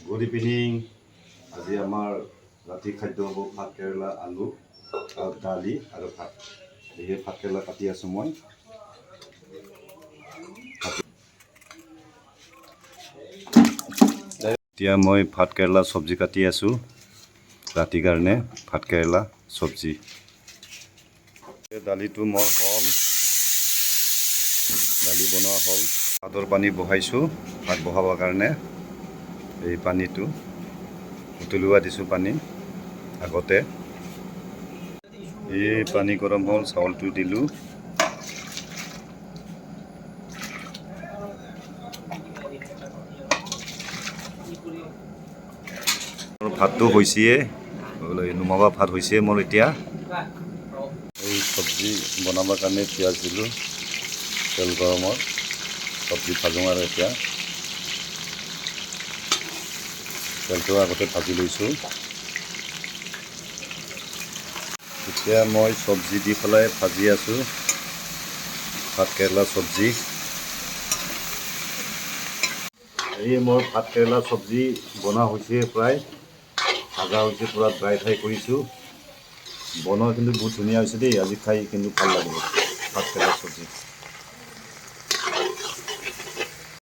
Good evening. আজি আমাৰ ৰাতি খাদ্য হ'ব ভাত কেৰেলা, আলু আৰু দালি আৰু ভাত। এই ভাত কেৰেলা কাটি আছোঁ মই। এতিয়া মই ভাত কেৰেলা চব্জি কাটি আছোঁ ৰাতিৰ কাৰণে। ভাত কেৰেলা চব্জি, দালিটো মোৰ হ'ল, দালি বনোৱা হ'ল। ভাতৰ পানী বহাইছোঁ ভাত বহাবৰ কাৰণে। এই পানীটো উতলোৱা দিছোঁ পানী আগতে। এই পানী গৰম হ'ল, চাউলটো দিলোঁ। ভাতটো হৈছেয়ে, নুমাবা ভাত হৈছে মোৰ এতিয়া। এই চব্জি বনাবৰ কাৰণে পিঁয়াজ দিলোঁ, তেল গৰমত চব্জি ভাজোঁ আৰু এতিয়া তেলটো আগতে ভাজি লৈছোঁ। এতিয়া মই চব্জি দি পেলাই ভাজি আছোঁ ভাত কেৰেলা চব্জি। এই মোৰ ভাত কেৰেলা চব্জি বনোৱা হৈছে, প্ৰায় ভাজা হৈছে, পূৰা ড্ৰাই ফ্ৰাই কৰিছোঁ। বনোৱা কিন্তু বহুত ধুনীয়া হৈছে দেই। আজি খাই কিন্তু ভাল লাগিব ভাত কেৰেলা চব্জি।